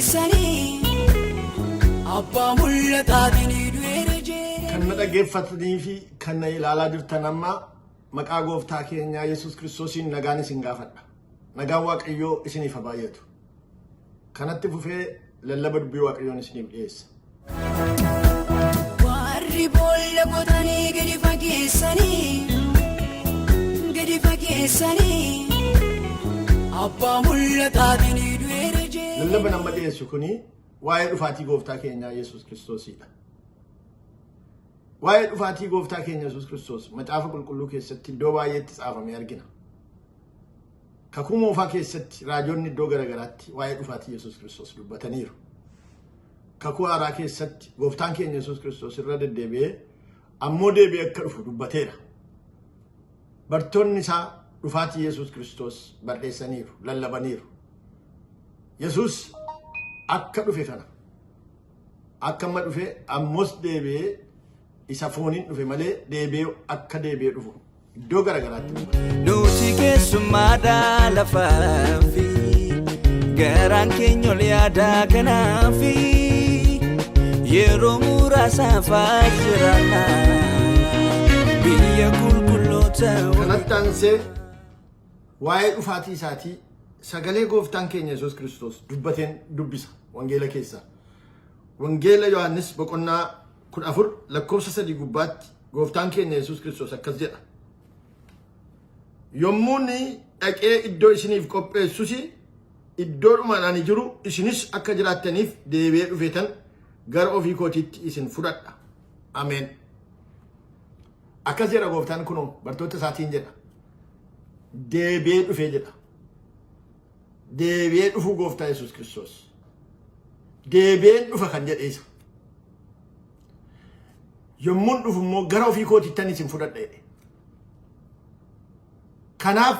keessanii abbaa mul'ataatiin du'eera jee. Kan dhaggeeffatanii fi kan ilaalaa jirtan amma maqaa Gooftaa keenya Yesuus Kristoosiin nagaan isin gaafadha. Nagaan Waaqayyoo isiniif haa baay'atu. Kanatti fufee lallaba dubbii Waaqayyoon isiniif dhiyeessa. Warri boolla qotanii gadi fageessanii abbaa mul'ataatiin du'eera jee. Lallaba nama dhiyeessu kuni waa'ee dhufaatii Gooftaa keenya Yesuus Kristoosidha. Waa'ee dhufaatii Gooftaa keenya Yesuus Kristoos macaafa qulqulluu keessatti iddoo baay'eetti caafamee argina. Kakuu moofaa keessatti raajoonni iddoo garagaraatti waa'ee dhufaatii Yesuus Kristoos dubbataniiru. Kakuu haaraa keessatti Gooftaan keenya Yesuus Kristoos irra deddeebi'ee ammoo deebi'ee akka dhufu dubbateera. Bartoonni isaa dhufaatii Yesuus Kristoos barreessaniiru, lallabaniiru. Yesuus akka dhufe kana akka amma dhufe ammoos deebi'ee isa fooniin dhufe malee deebi'ee akka deebi'ee dhufu iddoo garagaraatti nuti keessummaadhaa lafaafi garaan keenya ol yaadaa kanaafi yeroo muraasaaf jiraanna biyya qulqulloota kanatti aansee waa'ee dhufaatii isaatii sagalee Gooftaan keenya Yesuus Kristoos dubbateen dubbisa wangeela keessa. Wangeela Yohaannis boqonnaa 14 lakkoofsa 3 gubbaatti Gooftaan keenya Yesuus Kristoos akkas jedha. Yommuuni dhaqee iddoo isiniif qopheessus iddoodhumaan ani jiru isinis akka jiraattaniif deebi'ee dhufeetan gara ofii kootiitti isin fudhadha. Ameen. Akkas jedha Gooftaan kunoo bartoota isaatiin jedha. Deebi'ee dhufee jedha. Deebi'ee dhufuu Gooftaa Yesuus Kristoos. Deebi'een dhufa kan jedhe isa. Yommuun dhufu immoo gara ofii kootiittan isin fudhadha jedhe. Kanaaf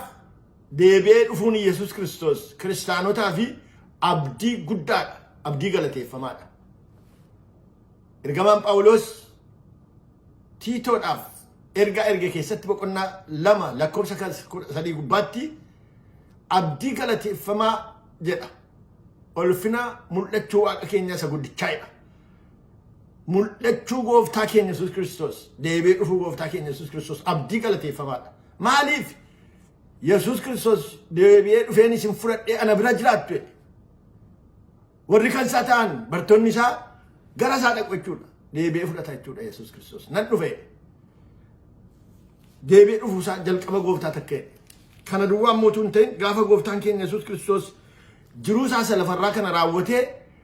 deebi'ee dhufuun Yesuus Kristoos kiristaanotaa fi abdii guddaadha. Abdii galateeffamaadha. Ergamaan Phaawulos Tiitoodhaaf erge keessatti boqonnaa 2 lakkoofsa 3 gubbaatti abdii galateeffamaa jedha. Ulfina mul'achuu Waaqa keenya isa guddichaadha. Mul'achuu Gooftaa keenya Yesuus Kristoos, deebi'ee dhufuu Gooftaa keenya Yesuus Kristoos abdii galateeffamaadha. Maaliif Yesuus Kristoos deebi'ee dhufeen isin fudhadhee ana bira jiraattu jedhe. Warri kan isaa ta'an bartoonni isaa gara isaa dhaqu jechuudha. Deebi'ee fudhata jechuudha Yesuus Kristoos. Nan dhufe. Deebi'ee dhufuu isaa jalqaba Gooftaa takkee. Kana duwwaa mootuun ta'in gaafa Gooftaan keenya Yesuus Kristoos jiruu isaa lafarraa kana raawwatee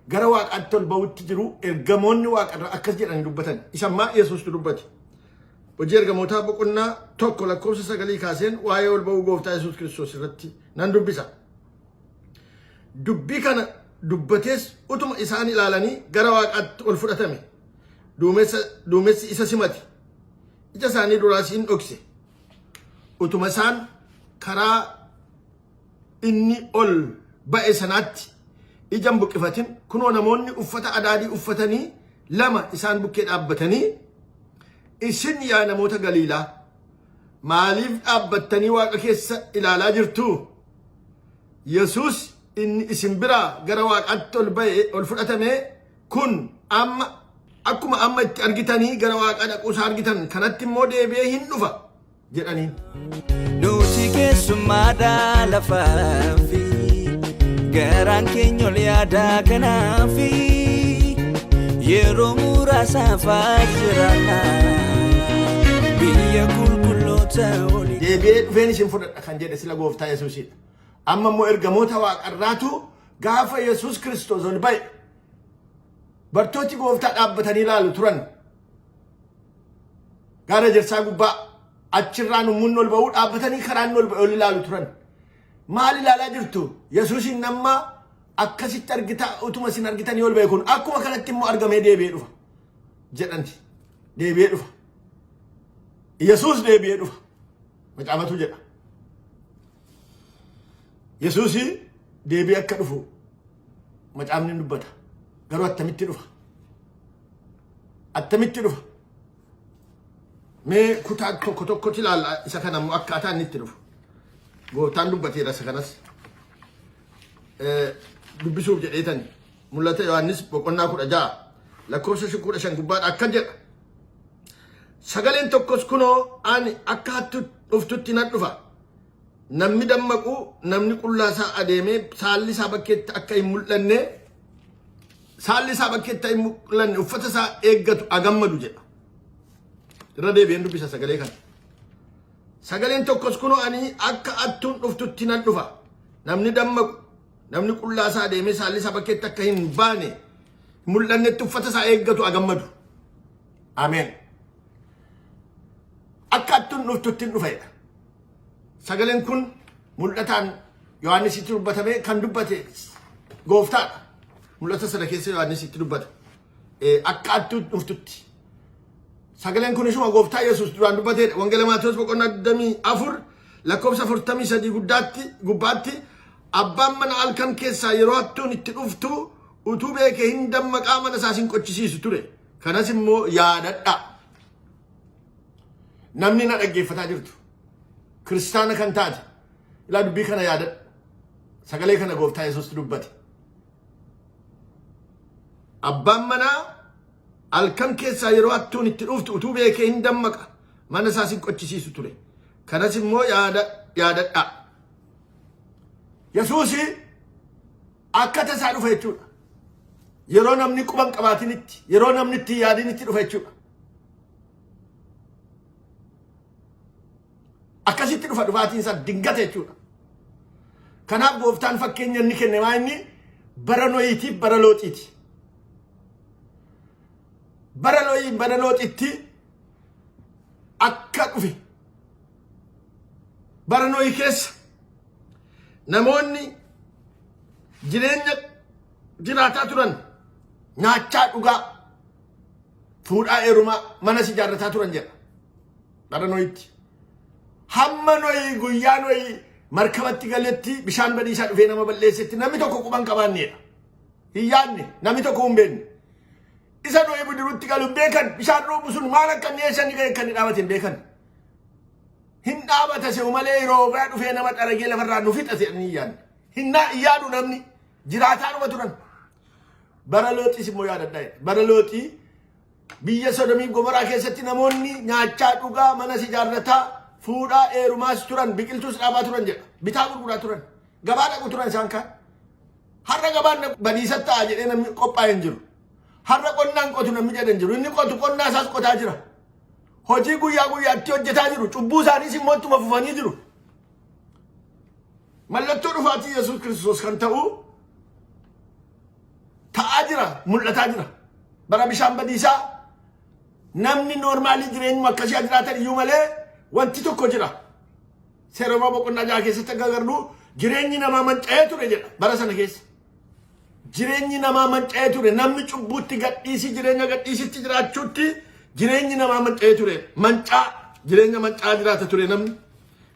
gara Waaqaatti ol ba'utti jiru ergamoonni Waaqarraa akkas jedhanii dubbatan. Isammaa Yesuustu dubbate. Hojii ergamootaa boqonnaa 1 lakkoofsa 9 kaaseen waa'ee ol ba'uu Gooftaa Yesuus Kristoos irratti nan dubbisa. Dubbii kana dubbatees utuma isaan ilaalanii gara Waaqaatti ol fudhatame. Duumessi isa simate. Ija isaanii duraas hin dhokse. Utuma isaan karaa inni ol ba'e sanaatti ijaan buqqifatin kunoo namoonni uffata adaadii uffatanii 2 isaan bukkee dhaabbatanii isin yaa namoota Galiilaa maaliif dhaabbattanii Waaqa keessa ilaalaa jirtu? Yesuus inni isin biraa gara Waaqaatti ol ba'e ol fudhatame kun akkuma amma itti argitanii gara Waaqa dhaquusaa argitan kanatti immoo deebi'ee hin dhufa jedhaniin. nuti keessummaadhaa lafaafi garaan keenya ol yaadaa kanaafi yeroo muraasaaf jiraanna biyya qulqulloota olii. Deebi'ee dhufeen isin fudhadha kan jedhe sila Gooftaa Yesuusidha. Amma immoo ergamoota Waaqarraatu gaafa Yesuus Kristoos ol ba'e bartooti Gooftaa dhaabbatanii ilaalu turan. Gaara Ejersaa gubbaa achirraan ummunni ol ba'uu dhaabbatanii karaan ol ba'e ol ilaalu turan. Maal ilaalaa jirtu? Yesuusin nama akkasitti argita utuma isin argitanii ol ba'e kun akkuma kanatti immoo argamee deebi'ee dhufa jedhanti. Deebi'ee dhufa. Yesuus deebi'ee dhufa. Macaafatu jedha. Yesuus deebi'ee akka dhufu macaafni dubbata. Garuu attamitti dhufa? Attamitti dhufa? Mee kutaa tokkotti ilaalla isa kana immoo akkaataa inni itti dhufu. Gooftaan dubbateera isa kanas. Dubbisuuf jedheetani mul'ata Yohaannis boqonnaa 16 lakkoofsa 15 gubbaadha akka jedha. Sagaleen tokkos kunoo ani akka hattu dhuftutti nan dhufa. Namni dammaqu namni qullaasaa adeemee saalli isaa bakkeetti akka hin mul'anne uffata isaa eeggatu agammadu jedha. Irra deebi'een dubbisa sagalee kana. Sagaleen tokkos kunoo ani akka hattuun dhuftutti nan dhufa. Namni dammaqu namni qullaasaa adeemee saalli isaa bakkeetti akka hin baane mul'annetti uffata isaa eeggatu agammadu. Ameen. Akka hattuun dhuftutti dhufeedha. Sagaleen kun mul'ataan Yohaannisitti dubbatame kan dubbate Gooftaadha. Mul'ata sana keessa Yohaannisitti dubbata. Akka hattuun dhuftutti. Sagaleen kun isuma Gooftaa Yesuus duraan dubbateedha. Wangeela Maatewos boqonnaa 24 lakkoofsa 43 gubbaatti abbaan mana halkan keessaa yeroo hattuun itti dhuftu utuu beekee hin dammaqaa mana isaas hin qochisiisu ture. Kanas immoo yaadadha. Namni na dhaggeeffataa jirtu kiristaana kan taate ilaa dubbii kana yaadadha. Sagalee kana Gooftaa Yesuus dubbate. Abbaan manaa halkan keessaa yeroo hattuun itti dhuftu utuu beekee hin dammaqa mana isaas hin qochisiisu ture. Kanas immoo yaadadha. Yesuus akka tasaa dhufa jechuudha. Yeroo namni quban qabaatinitti, yeroo namni itti yaadinitti dhufa jechuudha. Akkasitti dhufa dhufaatiin isaa dingata jechuudha. Kanaaf Gooftaan fakkeenya inni kenne maa inni bara Nohiitiif bara Looxiiti. Bara Nohii bara Looxitti akka dhufe. Bara Nohii keessa namoonni jireenya jiraataa turan nyaachaa dhugaa fuudhaa heerumaa manas ijaarrataa turan jedha. Bara Nohiitti. Hamma Nohii guyyaa Nohii markabatti galetti bishaan badiisaa dhufee nama balleessetti namni tokko quban qabaanneedha. Hin yaadne namni tokko hin beekne. Isa Nohii bidiruutti galu beekan bishaan roobu sun maal akka neessanii ga'e kan dhaabateen beekan. Hin dhaabata se'u malee yeroo biraa dhufee nama xaragee lafarraa nu fixate ni yaadne. Hin yaadu namni jiraataa dhuma turan. Bara Looxiis immoo yaadadhaa. Bara Looxii biyya Sodomii Gomoraa keessatti namoonni nyaachaa dhugaa manas ijaarrataa fuudhaa heerumaas turan biqiltuus dhaabaa turan jedha. Bitaa gurguraa turan. Gabaa dhaqu turan isaan kaan. Har'a gabaan badiisatti ta'a jedhee namni qophaa'ee hin jiru. Har'a qonnaan qotu namni jedhan jiru. Inni qotu qonnaa isaas qotaa jira. Hojii guyyaa guyyaatti hojjetaa jiru. Cubbuu isaaniis immoo ittuma fufanii jiru. Mallattoo dhufaatii Yesuus Kristoos kan ta'u ta'aa jira, mul'ataa jira. Bara bishaan badiisaa namni noormaalii jireenyuma akkasii jiraatan iyyuu malee wanti tokko jira. Seeroma boqonnaa 6 keessatti agarru jireenyi namaa manca'ee ture jedha bara sana keessa. Jireenyi namaa manca'ee ture namni cubbuutti gadhiisii jireenya gadhiisitti jiraachuutti jireenyi namaa manca'ee ture. Mancaa jireenya mancaa jiraata ture namni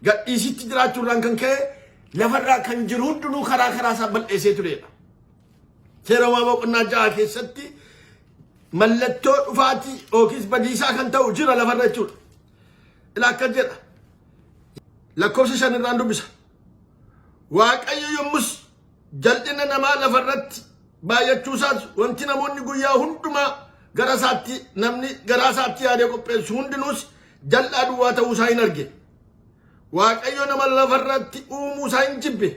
gadhiisitti jiraachuudhaan kan ka'e lafarraa kan jiru hundinuu karaa isaa bal'eessee turedha. Seeroma boqonnaa 6 keessatti mallattoo dhufaatii yookiis badiisaa kan ta'u jira lafarra jechuudha. Ilaa akka jedha lakkoofsa 5 irraan dubbisa. Waaqayyo yommus jal'ina namaa lafarratti baay'achuusaas wanti namoonni guyyaa hundumaa namni garaa isaatti yaadee qopheessu hundinuus jal'aa duwwaa ta'uusaa hin arge. Waaqayyo nama lafarratti uumuusaa hin jibbe.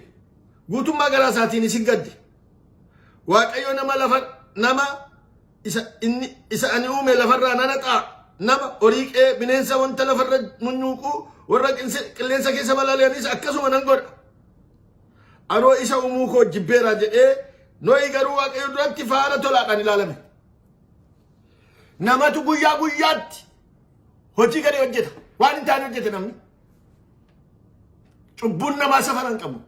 Guutummaa garaa isaatiinis hin gadde. Waaqayyo nama isa ani uume lafarraa nanaxaa nama horiiqee bineensa wanta lafarra munyuuquu warra qilleensa keessa balali'anis akkasuma nan godha. Anoo isa uumuu koo jibbeera jedhee Nohii garuu Waaqayyo duratti faara tolaadhaan ilaalame. Namatu guyyaa guyyaatti hojii gadee hojjeta. Waan hin taane hojjete namni. Cubbuun namaa safara hin qabu.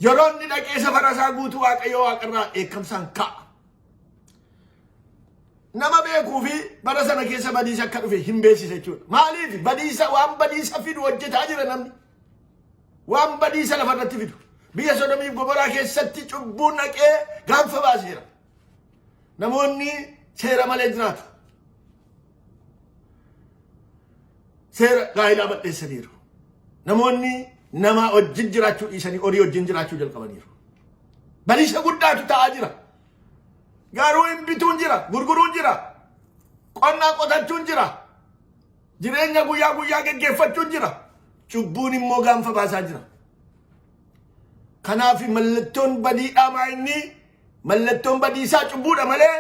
Yeroo inni dhaqee safara isaa guutuu Waaqayyo waaqarraa eekkamsaan ka'a. Nama beekuu fi bara sana keessa badiisa akka dhufe hin beeksise jechuudha. Maaliif waan badiisa fidu hojjetaa jira namni. Waan badiisa lafarratti fidu. Biyya Sodomiif Gomoraa keessatti cubbuun dhaqee gaanfa baaseera. Namoonni seera malee jiraatu. Seera gaa'ilaa balleessaniiru. Namoonni nama wajjin jiraachuu dhiisanii horii wajjin jiraachuu jalqabaniiru. Badiisa guddaatu ta'aa jira. garuu hin bituun jira, gurguruun jira, qonnaa qotachuun jira, jireenya guyyaa guyyaa geggeeffachuun jira, cubbuun immoo gaanfa baasaa jira. Kanaaf mallattoon badiidhaa maa inni? Mallattoon badiisaa cubbuudha malee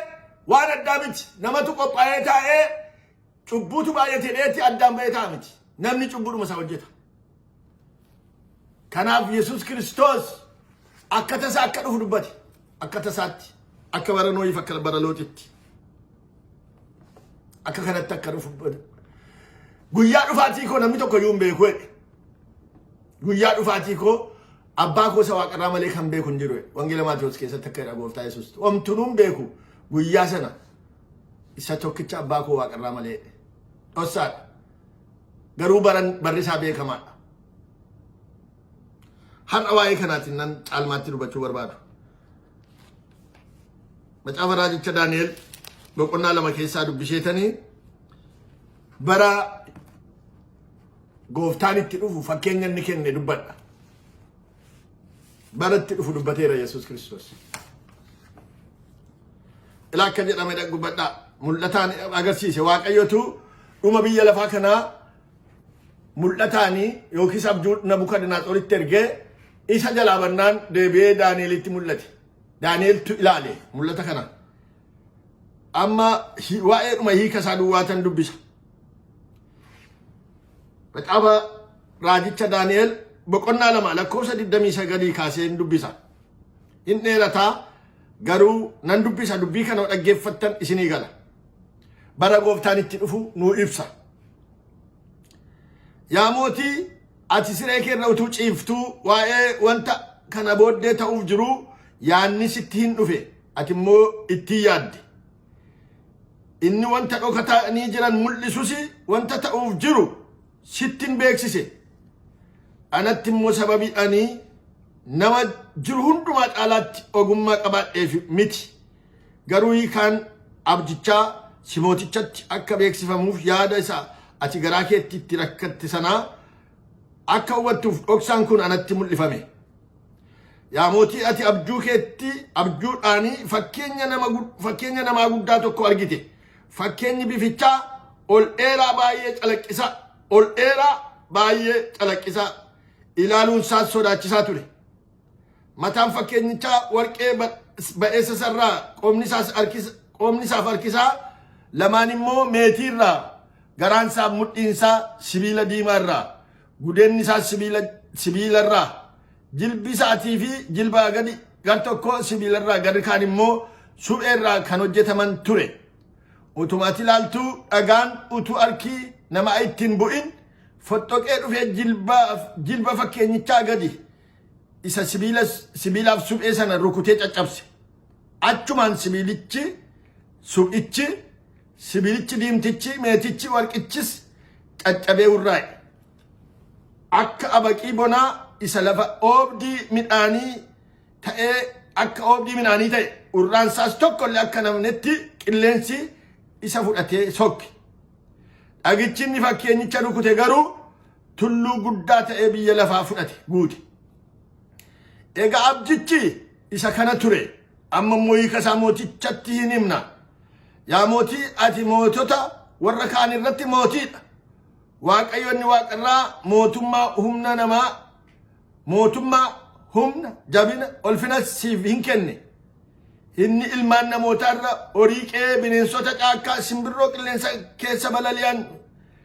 waan addaa miti. Namatu qophaa'ee taa'ee cubbuutu baay'atee dheetti addaan ba'ee ta'a miti. Namni cubbuudhuma isaa hojjeta. Kanaaf Yesuus Kristoos akka tasaa akka dhufu dubbate. Akka tasaatti, akka bara Nooyiif akka bara Looxitti. Akka kanatti akka dhufu dubbate. Guyyaa dhufaatii koo namni tokko iyyuu hin beeku jedhe. Guyyaa dhufaatii koo abbaa koo isa waaqarraa malee kan beeku hin jiru. Wangeela Maatewos keessatti akka jedha Gooftaa Yesuus. Omtunuun beeku guyyaa sana isa tokkicha abbaa koo waaqarraa malee. Dhossaadha. Garuu barri isaa beekamaadha. Har'a waa'ee kanaatiin nan caalmaatti dubbachuu barbaadu. Macaafa raajicha Daani'el boqonnaa 2 keessaa dubbisheetanii bara Gooftaan itti dhufu fakkeenya inni kenne dubbadha. Bara itti dhufu dubbateera Yesuus Kristoos. Ilaa akka jedhame dubbadha. Mul'ataan agarsiise Waaqayyotu dhuma biyya lafaa kanaa mul'ataanii yookiis abjuu Nabukadnezaritti ergee isa jalaa bannaan deebi'ee Daani'elitti mul'ate. Daani'eltu ilaale mul'ata kana. Amma waa'ee dhuma hiika isaa duwwaatan dubbisa. Macaafa raajicha Daani'el boqonnaa 2 lakkoofsa 29 kaasee dubbisa. Hin dheerataa garuu nan dubbisa dubbii kana dhaggeeffattan isinii gala. Bara Gooftaan itti dhufu nuu ibsa. Yaa mootii ati siree keerra utuu ciiftuu waa'ee wanta kana booddee ta'uuf jiru yaanni sitti hin dhufe ati immoo itti yaadde. Inni wanta dhokatanii jiran mul'isusi wanta ta'uuf jiru sittin beeksise. Anatti immoo sababii ani nama jiru hundumaa caalaatti ogummaa qabaadheef miti. Garuu hiikaan abjichaa simootichatti akka beeksifamuuf yaada isaa ati garaa keetti itti rakkatte sanaa akka hubattuuf dhoksaan kun anatti mul'ifame. Yaa mootii ati abjuu keetti abjuudhaanii fakkeenya namaa guddaa tokko argite. Fakkeenyi bifichaa ol dheeraa baay'ee calaqqisaa ilaaluun isaas sodaachisaa ture. Mataan fakkeenyichaa warqee ba'eessa sarraa qoomni isaaf harkisaa lamaan immoo meetiirraa garaan isaa mudhiin isaa sibiila diimaa irraa gudeenni isaa sibiila irraa jilbi isaatii fi jilbaa gadi gar tokko sibiila irraa gadi kaan immoo suphee irraa kan hojjetaman ture. Utuma ati ilaaltuu dhagaan utuu harkii nama ittiin bu'in fottoqee dhufee jilba fakkeenyichaa gadi isa sibiilaaf suphee sana rukutee caccabse. Achumaan sibiilichi suphichi sibiilichi diimtichi meetichi warqichis caccabee urraa'e. Akka abaqii bonaa isa lafa oobdii midhaanii ta'e urraan isaas tokkollee akka namnetti qilleensi isa fudhatee sokke. Dhagichi inni fakkeenyicha rukute garuu tulluu guddaa ta'ee biyya lafaa fudhate guute. Egaa abjichi isa kana ture. Amma immoo hiika isaa mootichatti hin himna. Yaa mootii ati mootota warra kaan irratti mootiidha. Waaqayyoonni waaqarraa mootummaa humna jabina ulfina siif hin kenne. Inni ilmaan namootarra horii qe'ee bineensota caakkaa simbirroo qilleensa keessa balali'an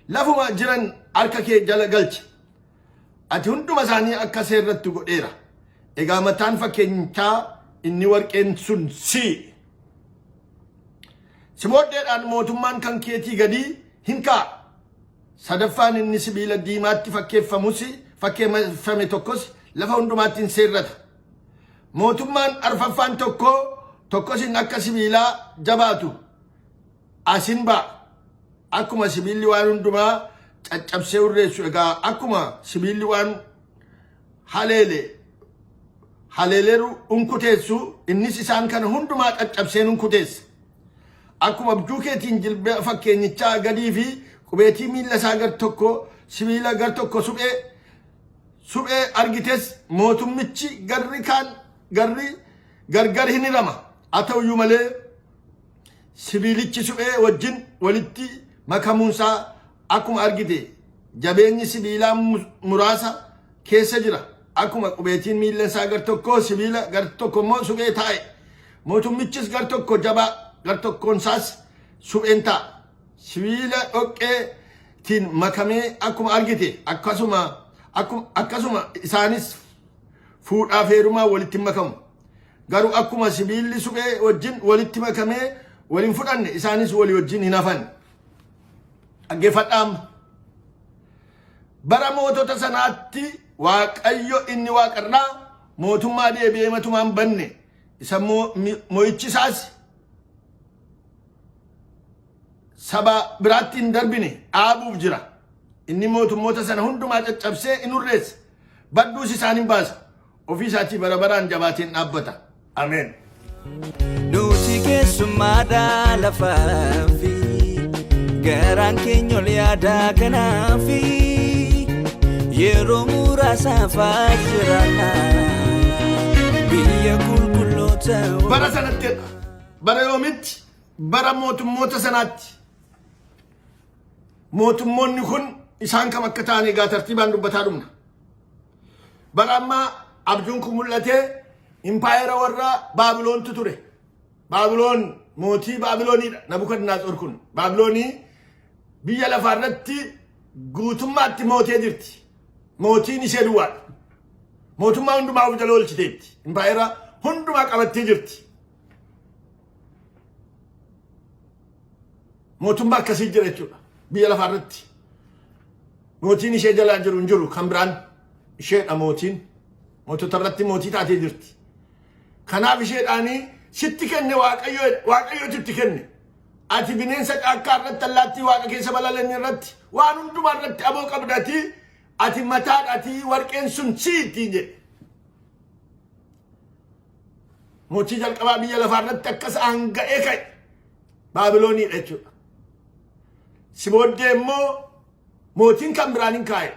lafuma jiran harka kee jala galche. Ati hunduma isaanii akka seerratti godheera. Egaa mataan fakkeenyichaa inni warqeen sun si booddeedhaan mootummaan kan keetii gadii hin kaa'a. Sadaffaan inni sibiila diimaatti fakkeeffame tokkos lafa hundumaatti hin seerrata. Mootummaan arfaffaan tokkos inni akka sibiilaa jabaatu asin ba'a. Akkuma sibiilli waan hundumaa caccabsee urreessu egaa akkuma sibiilli waan haleeleeru unkuteessu innis isaan kana hundumaa caccabseen unkuteessa. Akkuma abjuu keetiin jilba fakkeenyichaa gadii fi qubeetii miilla isaa gar tokko sibiila gar tokko suphee argites mootummichi garri gargar hin hirama. Haa ta'uyyuu malee sibiilichi suphee wajjin walitti makamuunsaa akkuma argite jabeenyi sibiilaa muraasa keessa jira akkuma qubeetiin miillensaa gar tokko sibiila gar tokko immoo suphee taa'e mootummichis gar tokko jabaa gar tokkoonsaas supheen ta'a sibiila dhoqqeetiin makamee akkuma argite akkasuma isaanis fuudhaaf heerumaa walitti makamu garuu akkuma sibiilli suphee wajjin walitti makamee waliin fudhanne isaanis walii wajjin hin hafan dhaggeeffadhaam bara mootota sanaatti waaqayyo inni waaqarraa mootummaa deebi'ee matumaan banne isa mo'ichisaas saba biraatti hin darbine dhaabuuf jira inni mootummoota sana hundumaa caccabsee in hurreessa badduus isaan hin baasa ofii isaatii bara baraan jabaateen dhaabbata ameen nuti keessummaadhaa lafaafi garaan keenya ol yaadaa kanaafi yeroo muraasaaf jiraanna biyya qulqulloota bara sanatti bara yoomitti bara mootummoota sanaatti mootummoonni kun isaan kam akka ta'an egaa tartiibaan dubbataa dhumna bara ammaa abjuun kun mul'atee impaayera warra baabiloontu ture baabiloon mootii baabilooniidha nabukadnaatsor kun baabiloonii biyya lafaarratti guutummaatti mootee jirti mootiin ishee duwwaadha mootummaa hundumaa of jala oolchiteetti impaayera hundumaa qabattee jirti mootummaa akkasii jira jechuudha biyya lafaarratti mootiin ishee jala jiru hin jiru kan biraan isheedha mootiin mootota irratti mootii taatee jirti kanaaf isheedhaanii sitti kenne waaqayyotu itti kenne ati bineensa caakkaa irratti allaattii waaqa keessa balali'an irratti waan hundumaa irratti aboo qabdati ati mataadhaati warqeen sun siiti jedhe mootii jalqabaa biyya lafaa irratti akkas aanga'ee ka'e baabilooniidha jechuudha si booddee immoo mootiin kan biraan hin kaa'e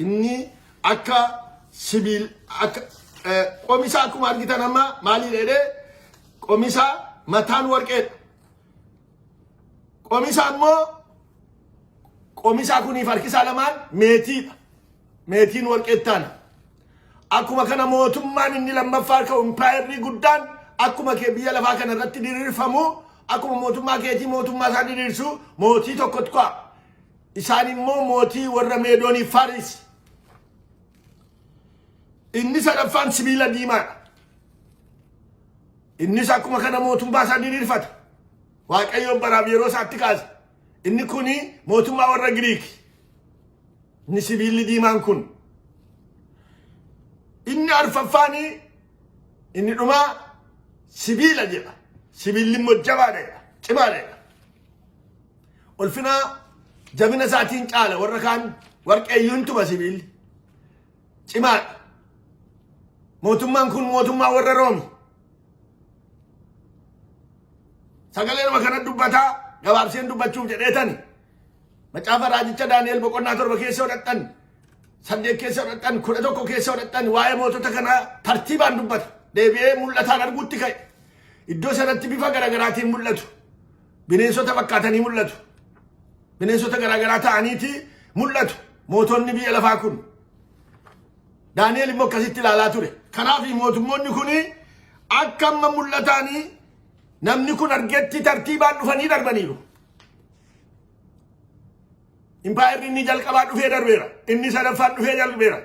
inni akka sibiil akka qomisa akkuma argitan amma maali dheedhe qomisa mataan warqeedha qomisa immoo qomisa kuniif harkisaa lamaan meetiidha meetiin warqeettaana akkuma kana mootummaan inni lammaffaa ka'u impaayerri guddaan akkuma kee biyya lafaa kana irratti diriirfamu akkuma mootummaa keetii mootummaa isaa diriirsu mootii tokkotu ka'a isaan immoo mootii warra meedooniif faarisi inni sadaffaan sibiila diimaadha innis akkuma kana mootummaa isaa diriirfata waaqayyoon baraaf yeroo isaatti kaasa inni kuni mootummaa warra Giriiki inni sibiilli diimaan kun inni arfaffaani inni dhumaa sibiila jedha sibiilli immoo jabaadha cimaadha ulfina jabina isaatiin caala warra kaan warqeeyyuun tuma sibiilli cimaadha mootummaan kun mootummaa warra Roomi sagalee nama kana dubbataa gabaabseen dubbachuuf jedheetani macaafa raajicha Daani'el boqonnaa 7 keessa odhadhan 8 keessa odhadhan 11 keessa odhadhan waa'ee mootota kana tartiibaan dubbata deebi'ee mul'ataan arguutti ka'e iddoo sanatti bifa garagaraatiin mul'atu bineensota fakkaatanii mul'atu bineensota garagaraa ta'aniiti mul'atu mootonni biyya lafaa kun Daani'el immoo akkasitti ilaalaa ture kanaaf mootummoonni kun akka amma mul'ataanii namni kun argetti tartiibaan dhufanii darbaniiru impaayerri inni jalqabaa dhufee darbeera inni sadaffaan dhufee darbeera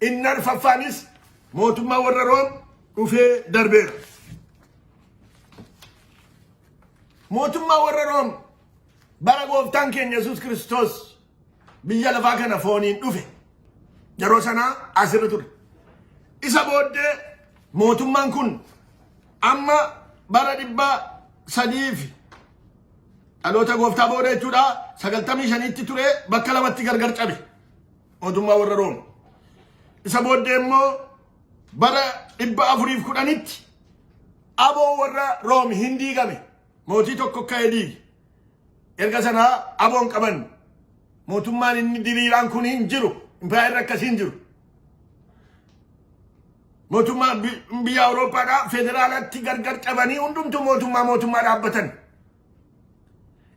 inni arfaffaanis mootummaa warra Room dhufee darbeera mootummaa warra Room bara gooftaan keenya Yesuus Kristoos biyya lafaa kana fooniin dhufe yeroo sana asirra ture isa booddee mootummaan kun amma bara 300 dhaloota gooftaa booda jechuudha 95tti ture bakka lamatti gargar cabe mootummaa warra Room isa booddee immoo bara 410tti aboo warra Room hin diigame mootii tokko ka'ee diige erga sana aboon qaban mootummaan inni diriiraan kun hin jiru impaayerri akkasii hin jiru mootummaa biyya Awurooppaadhaa federaalatti gargar cabanii hundumtu mootummaa dhaabbatan.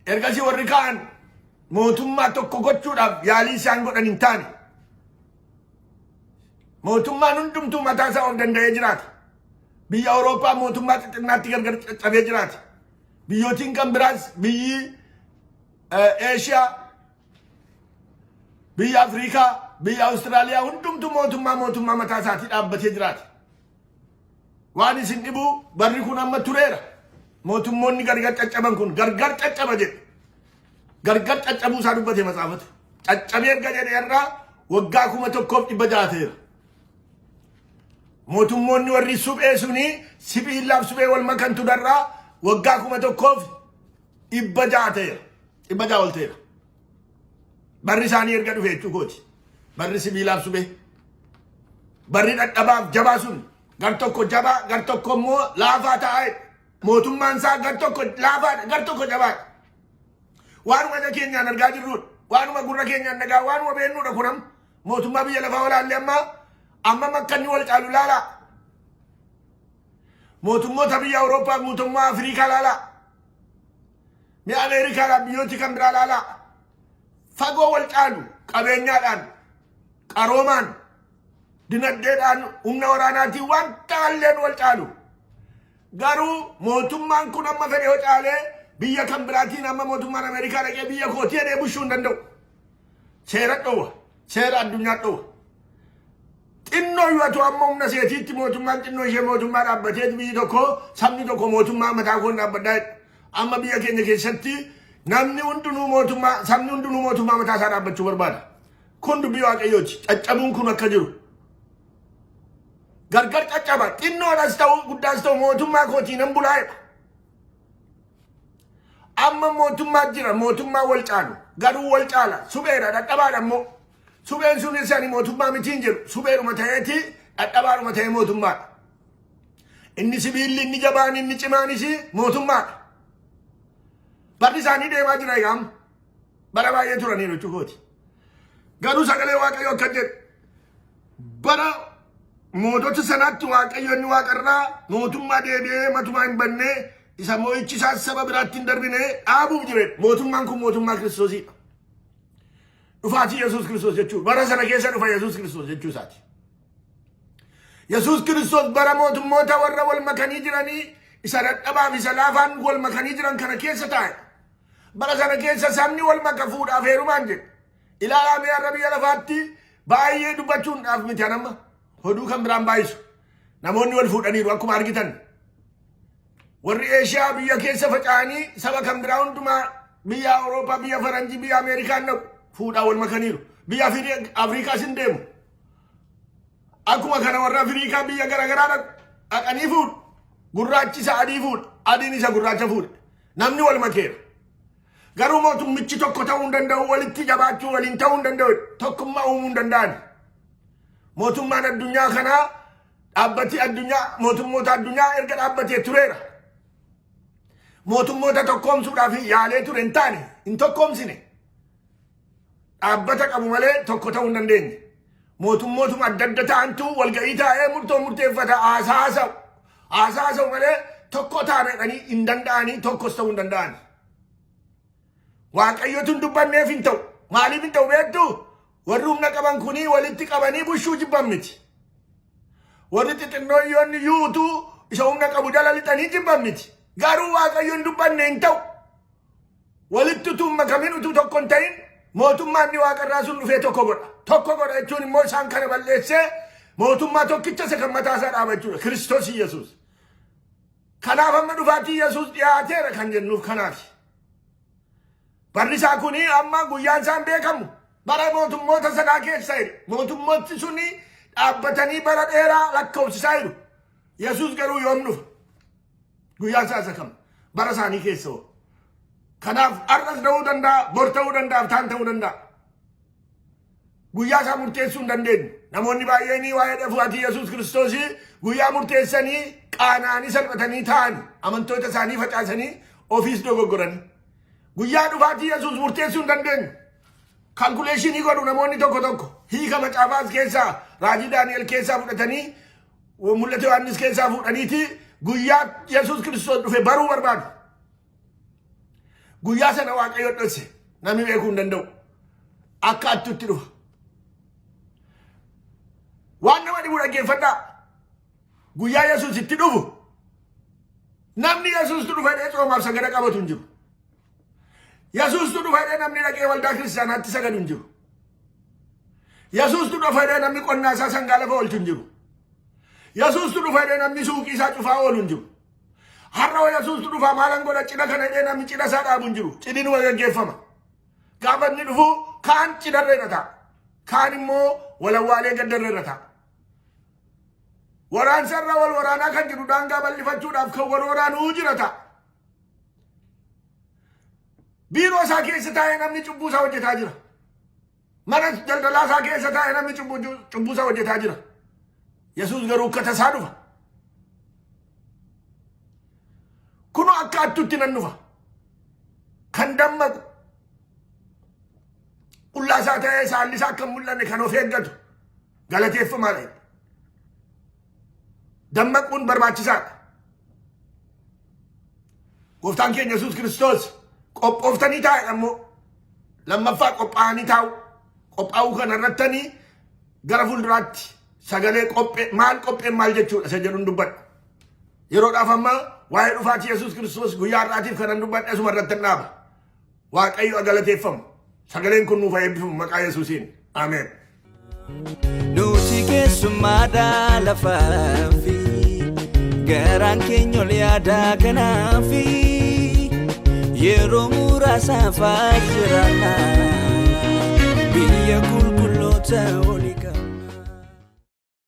Ergasii warri kaan mootummaa tokko gochuudhaaf yaalii isaan godhan hin taane. Mootummaan hundumtuu mataa isaa of danda'ee jiraata. Biyya Awurooppaa mootummaa xixinnaatti gargar cabee jiraata. Biyyootiin kan biraas biyyi Eeshiyaa, biyya Afrikaa, biyya Awustiraaliyaa hundumtuu mootummaa mataa isaatii dhaabbatee jiraata. Waan isin dhibu barri kun amma tureera. Mootummoonni gargar caccaban kun gargar caccaba jedhe. Gargar caccabuu isaa dubbate matsaafatu. Caccabee erga jedhe irraa waggaa 1,100 ta'eera. Mootummoonni warri suphee suni sibiilaaf suphee wal makantu darraa waggaa 1,100 ta'eera. 100 ol ta'eera. Barri isaanii erga dhufe jechuukooti. Barri sibiilaaf suphee. Barri dhadhabaaf jabaa sun gar tokko jabaa gar tokko immoo laafaa ta'e. Mootummaan isaa gar tokko laafaa gar tokko jabaa. Waanuma ija keenyaan argaa jirrudha. Waanuma gurra keenyaan dhagaa waanuma beennudha kunam. Mootummaa biyya lafaa olaallee amma makkanni wal caalu laala. Mootummoota biyya Awurooppaa mootummaa Afrikaa laala. Mi'a Ameerikaadhaan biyyooti kan biraa laala. Fagoo wal caalu qabeenyaadhaan, qaroomaan, dinagdeedhaan, humna waraanaatiin waan taalleen wal caalu. Garuu mootummaan kun amma fedhe yoo caalee biyya kan biraatiin amma mootummaan Ameerikaa dhaqee biyya kootii jedhee bushuu hin danda'u. Seera dhowwa. Seera addunyaa dhowwa. Xinnoo yoo amma humna seetiitti mootummaan xinnoo ishee mootummaa dhaabbatee biyyi tokko sabni tokko mootummaa mataa koon dhaabbadhaa. Amma biyya keenya keessatti namni hundinuu mootummaa sabni hundinuu mootummaa mataa isaa dhaabbachuu barbaada. Kun dubbii Waaqayyooti. Caccabuun kun akka jiru. Gargar caccaba. Xinnoodhas ta'u guddaas ta'u mootummaa kootii nan bulaa'edha. Amma mootummaa jira mootummaa wal caalu garuu wal caala supheedha dhadhabaadha immoo. Supheen sun isaanii mootummaa mitiin jiru. Supheedhuma ta'eeti dhadhabaadhuma ta'ee mootummaadha. Inni sibiilli inni jabaan inni cimaanis mootummaadha. Barri isaanii deemaa jira egaa bara baay'ee turanii jechuukooti. Garuu sagalee Waaqayyoo akka jedhu bara mootota sanaatti Waaqayyo inni waaqarraa mootummaa deebi'ee matumaa hin bannee isa moo'ichi isaa saba biraatti hin darbine dhaabuuf jire. Mootummaan kun mootummaa Kiristoosidha. Dhufaatii Yesuus Kristoos jechuudha. Bara sana keessa dhufa Yesuus Kristoos jechuu isaati. Yesuus Kristoos bara mootummoota warra wal makanii jiranii isa dadhabaaf isa laafaan wal makanii jiran kana keessa taa'e. Bara sana keessa sabni wal maka fuudhaaf heerumaan jedhe. Ilaalaa mee har'a biyya lafaatti baay'ee dubbachuudhaaf miti anamma. Hoduu kan biraan baay'isu. Namoonni wal fuudhaniiru akkuma argitan. Warri Eeshiyaa biyya keessa faca'anii saba kan biraa hundumaa biyya Awurooppaa, biyya Faranjii, biyya Ameerikaan dhaqu fuudhaa wal makaniiru. Biyya Afrikaas hin deemu. Akkuma kana warra Afrikaa biyya garaagaraa dhaqanii fuudhu. Gurraachi isa adii fuudha. Adiin isa gurraacha fuudha. Namni wal makeera. Garuu mootummichi tokko ta'uu hin danda'u. Walitti jabaachuu waliin ta'uu hin danda'u. Tokkummaa uumuu hin danda'an. Mootummaan addunyaa kanaa dhaabbati addunyaa mootummoota addunyaa erga dhaabbatee tureera. Mootummoota tokkoomsuudhaaf yaalee ture hin taane hin tokkoomsine. Dhaabbata qabu malee tokko ta'uu hin dandeenye. Mootummootuma adda adda ta'antu walga'ii taa'ee murteeffata haasa'u malee tokko taa'anii hin danda'anii tokkos ta'uu hin danda'an. Waaqayyotu hin dubbanneef hin ta'u. Maaliif hin ta'u beektu? Warri humna qaban kunii walitti qabanii bushuu jibban miti. Warri xixinnooyyoonni yuutu isa humna qabu jala lixanii jibban miti. Garuu Waaqayyo hin dubbanne hin ta'u. Walitti utuu hin makamin utuu tokko hin ta'in mootummaan ni waaqarraa sun dhufee tokko godha. Tokko godha jechuun immoo isaan kana balleessee mootummaa tokkicha isa kan mataa isaa dhaabachuudha. Kiristoos Yesuus. Kanaaf amma dhufaatii Yesuus dhiyaateera kan jennuuf kanaaf. Barri isaa kuni amma guyyaan isaan beekamu. Bara mootummoota sanaa keessa jiru. Mootummooti suni dhaabbatanii bara dheeraa lakkoofsisaa jiru. Yesuus garuu yoom dhufa? Guyyaan isaa isa kam? Bara isaanii keessa hoo. Kanaaf har'as ta'uu danda'a, bor ta'uu danda'a, taan ta'uu danda'a. Guyyaa isaa murteessuu hin dandeenye. Namoonni baay'een waa'ee dhufaatii Yesuus Kiristoos guyyaa murteessanii qaana'anii salphatanii ta'an amantoota isaanii facaasanii ofiis dogoggoranii. Guyyaa dhufaatii Yesuus murteessuu hin dandeenye. Kalkuleeshinii godhu namoonni tokko hiika macaafaas keessaa raajii Daani'el keessaa fudhatanii mul'ata Yohaannis keessaa fuudhaniiti guyyaa Yesuus Kristoos dhufe baruu barbaadu. Guyyaa sana Waaqayyo dhosse namni beekuu hin danda'u. Akka attutti dhufa. Waan nama dhibu dhaggeeffadhaa. Guyyaa Yesuus itti dhufu namni Yesuus dhufee xoomaaf sagada qabatu hin jiru. Yesuus dhufee namni dhaqee waldaa kiristaanaatti sagadu hin jiru. Yesuus dhufee namni qonnaa isaa sangaa lafa oolchu hin jiru. Yesuus dhufee namni suuqii isaa cufaa oolu hin jiru. Har'a Yesuus dhufaa maalan godha cidha kana dhee namni cidha isaa dhaabu hin jiru. Cidhiin wal gaggeeffama. Gaafa inni dhufu kaan cidharree irra ta'a. Kaan immoo walawwaalee gaddarree irra ta'a. Waraansarra wal waraanaa kan jiru daangaa bal'ifachuudhaaf kan wal waraanuu jira ta'a. Biiroo isaa keessa taa'ee namni cubbuu isaa hojjetaa jira. Mana daldalaa isaa keessa taa'ee namni cubbuu isaa hojjetaa jira. Yesuus garuu akka tasaa dhufa. Kuno akka attutti nan dhufa. Kan dammaqu. Qullaa isaa ta'ee saalli isaa akka mul'anne kan of eeggatu. Galateeffamaa ta'e. Dammaquun barbaachisaadha. Gooftaan keenya Yesuus Kristoos qophooftanii taa'e ammoo lammaffaa qophaa'anii taa'u. Qophaa'uu kana irrattanii gara fuulduraatti sagalee qopheen maal jechuudha isa jedhuun dubbadha. Yeroodhaaf amma waa'ee dhufaatii Yesuus Kristoos guyyaa har'aatiif kanan dubbadhe asuma irratti dhaaba. Waaqayyo galateeffamu. Sagaleen kun nuuf eebbifamu maqaa Yesuusiin. Ameen. Nuti keessummaadhaa lafaafi garaan keenya ol yaadaa kanaafi yeroo muraasaaf jiraanna biyya qulqulloota olii qaba.